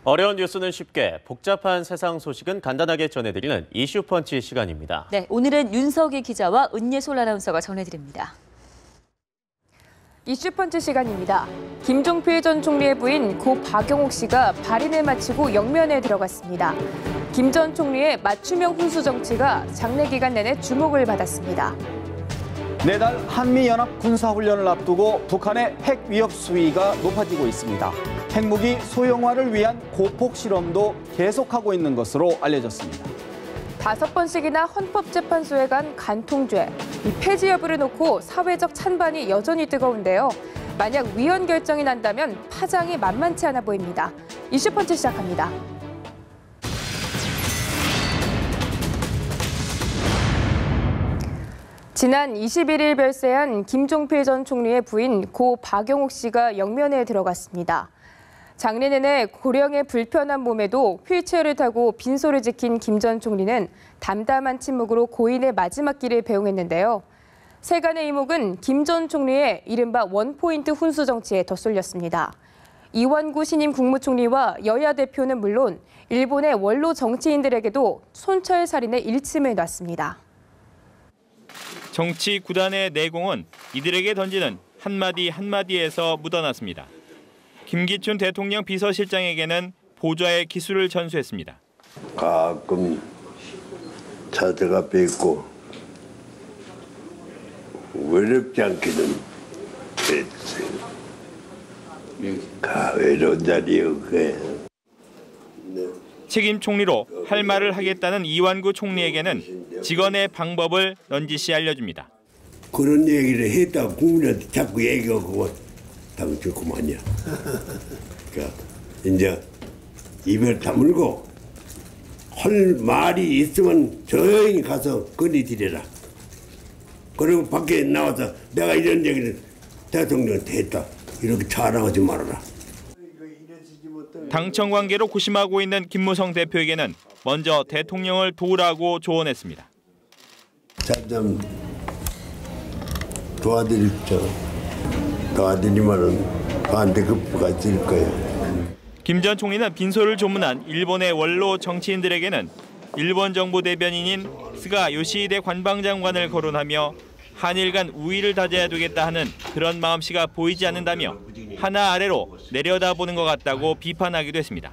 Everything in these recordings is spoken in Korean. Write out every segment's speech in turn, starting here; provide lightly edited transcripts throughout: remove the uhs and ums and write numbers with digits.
어려운 뉴스는 쉽게, 복잡한 세상 소식은 간단하게 전해드리는 이슈펀치 시간입니다. 네, 오늘은 윤석희 기자와 은예솔 아나운서가 전해드립니다. 이슈펀치 시간입니다. 김종필 전 총리의 부인 고 박영옥 씨가 발인을 마치고 영면에 들어갔습니다. 김 전 총리의 맞춤형 훈수 정치가 장례 기간 내내 주목을 받았습니다. 내달 한미연합 군사훈련을 앞두고 북한의 핵 위협 수위가 높아지고 있습니다. 핵무기 소형화를 위한 고폭 실험도 계속하고 있는 것으로 알려졌습니다. 5번씩이나 헌법재판소에 간 간통죄, 이 폐지 여부를 놓고 사회적 찬반이 여전히 뜨거운데요. 만약 위헌 결정이 난다면 파장이 만만치 않아 보입니다. 이슈펀치 시작합니다. 지난 21일 별세한 김종필 전 총리의 부인 고 박영옥 씨가 영면에 들어갔습니다. 장례 내내 고령의 불편한 몸에도 휠체어를 타고 빈소를 지킨 김 전 총리는 담담한 침묵으로 고인의 마지막 길을 배웅했는데요. 세간의 이목은 김 전 총리의 이른바 원포인트 훈수 정치에 더 쏠렸습니다. 이완구 신임 국무총리와 여야 대표는 물론 일본의 원로 정치인들에게도 손철살인의 일침을 놨습니다. 정치 구단의 내공은 이들에게 던지는 한마디 한마디에서 묻어났습니다. 김기춘 대통령 비서실장에게는 보좌의 기술을 전수했습니다. 가끔 자세가 뺏고 외롭지 않게는 됐어요. 외로운 자리였고요. 책임 총리로 할 말을 하겠다는 이완구 총리에게는 직언의 방법을 넌지시 알려줍니다. 그런 얘기를 했다가 국민한테 자꾸 얘기하고 당초 그만이야. 그러니까 이제 입을 다물고 할 말이 있으면 조용히 가서 건의드려라. 그리고 밖에 나와서 내가 이런 얘기를 대통령한테 했다. 이렇게 자랑하지 말아라. 당청 관계로 고심하고 있는 김무성 대표에게는 먼저 대통령을 도우라고 조언했습니다. 자, 좀 도와드립시오. 도와드리면은 반대급부가 있을 거예요. 김 전 총리는 빈소를 조문한 일본의 원로 정치인들에게는 일본 정부 대변인인 스가 요시히데 관방장관을 거론하며 한일 간 우위를 다져야 되겠다 하는 그런 마음씨가 보이지 않는다며 하나 아래로 내려다보는 것 같다고 비판하기도 했습니다.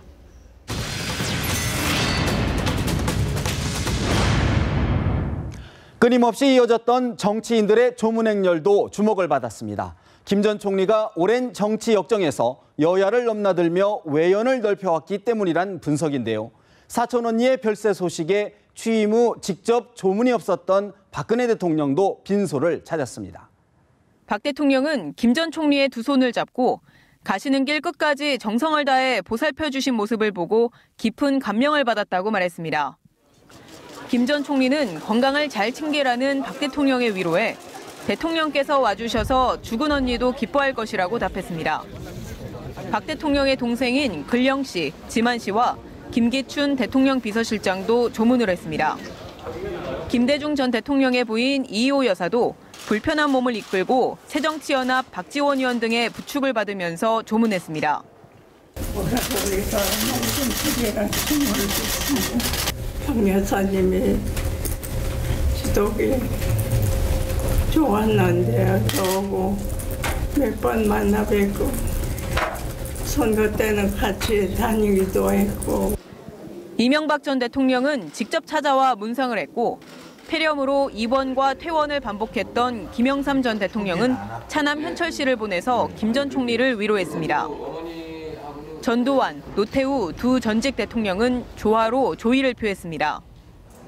끊임없이 이어졌던 정치인들의 조문 행렬도 주목을 받았습니다. 김 전 총리가 오랜 정치 역정에서 여야를 넘나들며 외연을 넓혀왔기 때문이란 분석인데요. 사촌 언니의 별세 소식에 취임 후 직접 조문이 없었던 박근혜 대통령도 빈소를 찾았습니다. 박 대통령은 김 전 총리의 두 손을 잡고 가시는 길 끝까지 정성을 다해 보살펴 주신 모습을 보고 깊은 감명을 받았다고 말했습니다. 김 전 총리는 건강을 잘 챙기라는 박 대통령의 위로에 대통령께서 와주셔서 죽은 언니도 기뻐할 것이라고 답했습니다. 박 대통령의 동생인 근령 씨, 지만 씨와 김기춘 대통령 비서실장도 조문을 했습니다. 김대중 전 대통령의 부인 이희호 여사도 불편한 몸을 이끌고 새정치연합 박지원 의원 등의 부축을 받으면서 조문했습니다. 박 여사님이 지독이 좋았는데 저하고 몇 번 만나 뵙고 선거 때는 같이 다니기도 했고. 이명박 전 대통령은 직접 찾아와 문상을 했고 폐렴으로 입원과 퇴원을 반복했던 김영삼 전 대통령은 차남 현철 씨를 보내서 김 전 총리를 위로했습니다. 전두환, 노태우 두 전직 대통령은 조화로 조의를 표했습니다.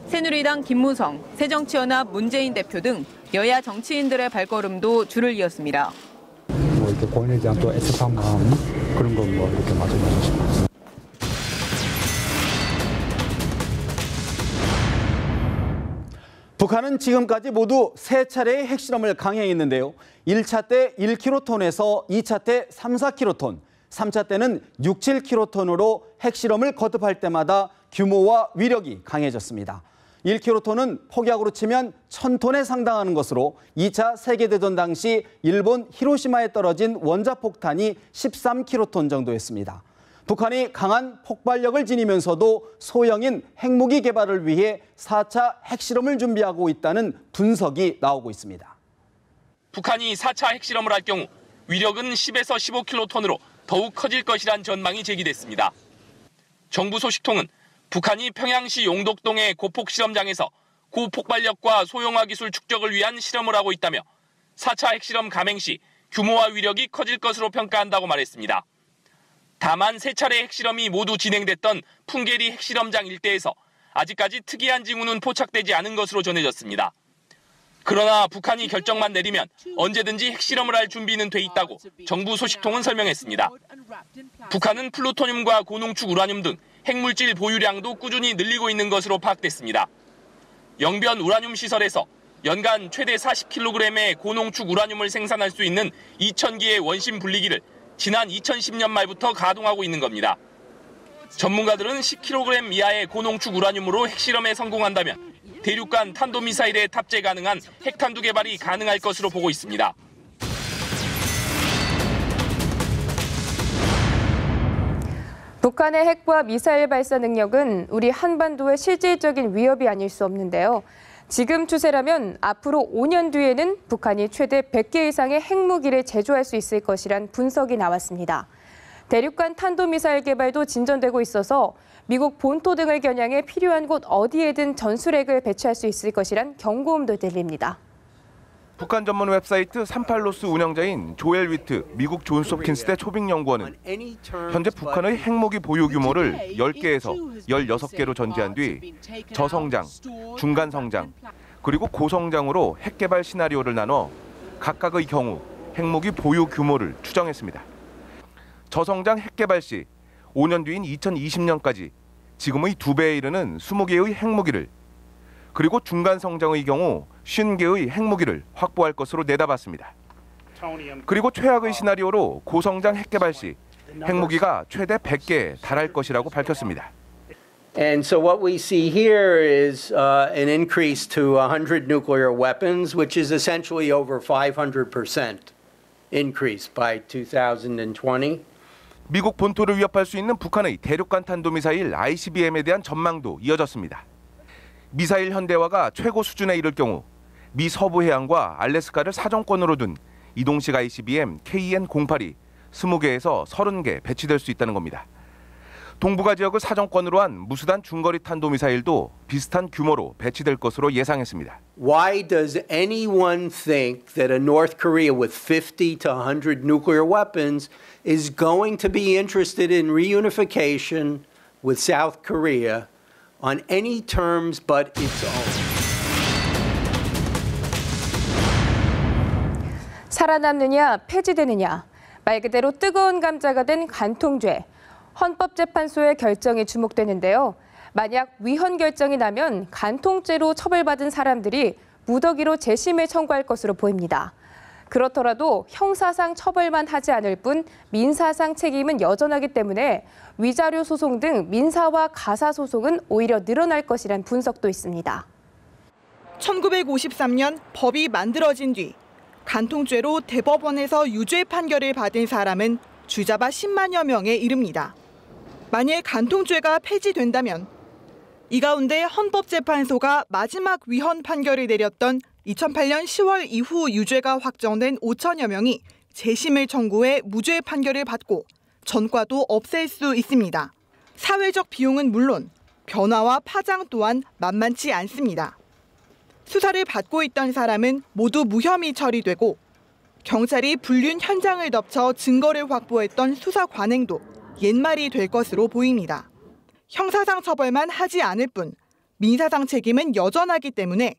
새누리당 김무성, 새정치연합 문재인 대표 등 여야 정치인들의 발걸음도 줄을 이었습니다. 이렇게 고인에 대한 또 애틋한 마음 그런 거 이렇게 마련해 주시고. 북한은 지금까지 모두 3차례의 핵실험을 강행했는데요. 1차 때 1킬로톤에서 2차 때 3, 4킬로톤, 3차 때는 6, 7킬로톤으로 핵실험을 거듭할 때마다 규모와 위력이 강해졌습니다. 1킬로톤은 폭약으로 치면 1000톤에 상당하는 것으로 2차 세계대전 당시 일본 히로시마에 떨어진 원자폭탄이 13킬로톤 정도였습니다. 북한이 강한 폭발력을 지니면서도 소형인 핵무기 개발을 위해 4차 핵실험을 준비하고 있다는 분석이 나오고 있습니다. 북한이 4차 핵실험을 할 경우 위력은 10에서 15킬로톤으로 더욱 커질 것이란 전망이 제기됐습니다. 정부 소식통은 북한이 평양시 용덕동의 고폭 실험장에서 고폭발력과 소형화 기술 축적을 위한 실험을 하고 있다며 4차 핵실험 감행 시 규모와 위력이 커질 것으로 평가한다고 말했습니다. 다만 3차례 핵실험이 모두 진행됐던 풍계리 핵실험장 일대에서 아직까지 특이한 징후는 포착되지 않은 것으로 전해졌습니다. 그러나 북한이 결정만 내리면 언제든지 핵실험을 할 준비는 돼 있다고 정부 소식통은 설명했습니다. 북한은 플루토늄과 고농축 우라늄 등 핵물질 보유량도 꾸준히 늘리고 있는 것으로 파악됐습니다. 영변 우라늄 시설에서 연간 최대 40kg의 고농축 우라늄을 생산할 수 있는 2,000기의 원심 분리기를 지난 2010년 말부터 가동하고 있는 겁니다. 전문가들은 10kg 이하의 고농축 우라늄으로 핵실험에 성공한다면 대륙간 탄도미사일에 탑재 가능한 핵탄두 개발이 가능할 것으로 보고 있습니다. 북한의 핵과 미사일 발사 능력은 우리 한반도의 실질적인 위협이 아닐 수 없는데요. 지금 추세라면 앞으로 5년 뒤에는 북한이 최대 100개 이상의 핵무기를 제조할 수 있을 것이란 분석이 나왔습니다. 대륙간 탄도미사일 개발도 진전되고 있어서 미국 본토 등을 겨냥해 필요한 곳 어디에든 전술핵을 배치할 수 있을 것이란 경고음도 들립니다. 북한 전문 웹사이트 38로스 운영자인 조엘 위트 미국 존스홉킨스대 초빙연구원은 현재 북한의 핵무기 보유 규모를 10개에서 16개로 전제한 뒤 저성장, 중간성장, 그리고 고성장으로 핵개발 시나리오를 나눠 각각의 경우 핵무기 보유 규모를 추정했습니다. 저성장 핵개발 시 5년 뒤인 2020년까지 지금의 2배에 이르는 20개의 핵무기를, 그리고 중간 성장의 경우 50개의 핵무기를 확보할 것으로 내다봤습니다. 그리고 최악의 시나리오로 고성장 핵개발 시 핵무기가 최대 100개에 달할 것이라고 밝혔습니다. And so what we see here is an increase to 100 nuclear weapons, which is essentially over 500% increase by 2020. 미국 본토를 위협할 수 있는 북한의 대륙간 탄도미사일 ICBM에 대한 전망도 이어졌습니다. 미사일 현대화가 최고 수준에 이를 경우 미 서부 해안과 알래스카를 사정권으로 둔 이동식 ICBM KN-08이 20개에서 30개 배치될 수 있다는 겁니다. 동북아 지역을 사정권으로 한 무수단 중거리 탄도미사일도 비슷한 규모로 배치될 것으로 예상했습니다. Why does anyone think that a North Korea with 50 to 100 nuclear weapons is going to be interested in reunification with South Korea on any terms but its own? 살아남느냐, 폐지되느냐. 말 그대로 뜨거운 감자가 된 간통죄. 헌법재판소의 결정이 주목되는데요. 만약 위헌 결정이 나면 간통죄로 처벌받은 사람들이 무더기로 재심을 청구할 것으로 보입니다. 그렇더라도 형사상 처벌만 하지 않을 뿐 민사상 책임은 여전하기 때문에 위자료 소송 등 민사와 가사 소송은 오히려 늘어날 것이란 분석도 있습니다. 1953년 법이 만들어진 뒤 간통죄로 대법원에서 유죄 판결을 받은 사람은 주잡아 10만여 명에 이릅니다. 만일 간통죄가 폐지된다면 이 가운데 헌법재판소가 마지막 위헌 판결을 내렸던 2008년 10월 이후 유죄가 확정된 5천여 명이 재심을 청구해 무죄 판결을 받고 전과도 없앨 수 있습니다. 사회적 비용은 물론 변화와 파장 또한 만만치 않습니다. 수사를 받고 있던 사람은 모두 무혐의 처리되고 경찰이 불륜 현장을 덮쳐 증거를 확보했던 수사 관행도 옛말이 될 것으로 보입니다. 형사상 처벌만 하지 않을 뿐 민사상 책임은 여전하기 때문에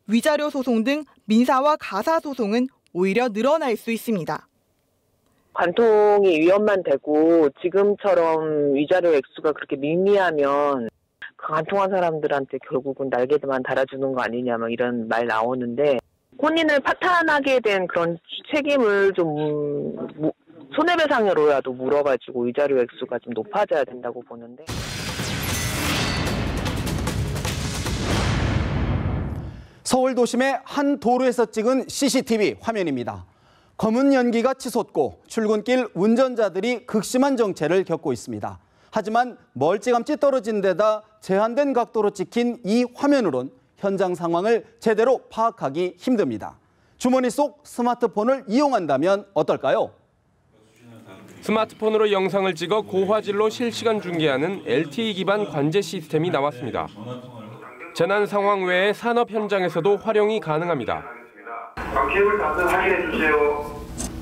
위자료 소송 등 민사와 가사 소송은 오히려 늘어날 수 있습니다. 관통이 위헌만 되고 지금처럼 위자료 액수가 그렇게 미미하면 간통한 사람들한테 결국은 날개만 달아주는 거 아니냐 막 이런 말 나오는데 혼인을 파탄하게 된 그런 책임을 좀 손해배상으로라도 물어가지고 위자료 액수가 좀 높아져야 된다고 보는데. 서울 도심의 한 도로에서 찍은 CCTV 화면입니다. 검은 연기가 치솟고 출근길 운전자들이 극심한 정체를 겪고 있습니다. 하지만 멀찌감치 떨어진 데다 제한된 각도로 찍힌 이 화면으론 현장 상황을 제대로 파악하기 힘듭니다. 주머니 속 스마트폰을 이용한다면 어떨까요? 스마트폰으로 영상을 찍어 고화질로 실시간 중계하는 LTE 기반 관제 시스템이 나왔습니다. 재난 상황 외에 산업 현장에서도 활용이 가능합니다. 방케이블 단선 확인해 주세요.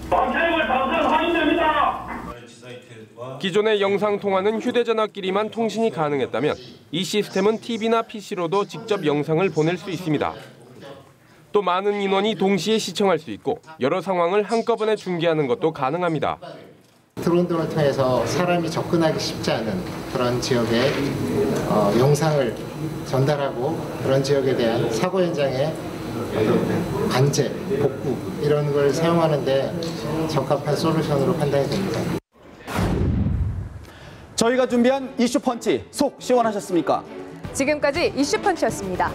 방케이블 단선 확인됩니다. 기존의 영상 통화는 휴대전화끼리만 통신이 가능했다면 이 시스템은 TV나 PC로도 직접 영상을 보낼 수 있습니다. 또 많은 인원이 동시에 시청할 수 있고 여러 상황을 한꺼번에 중계하는 것도 가능합니다. 드론 등을 통해서 사람이 접근하기 쉽지 않은 그런 지역에 영상을 전달하고 그런 지역에 대한 사고 현장의 관제, 복구 이런 걸 사용하는데 적합한 솔루션으로 판단이 됩니다. 저희가 준비한 이슈펀치 속 시원하셨습니까? 지금까지 이슈펀치였습니다.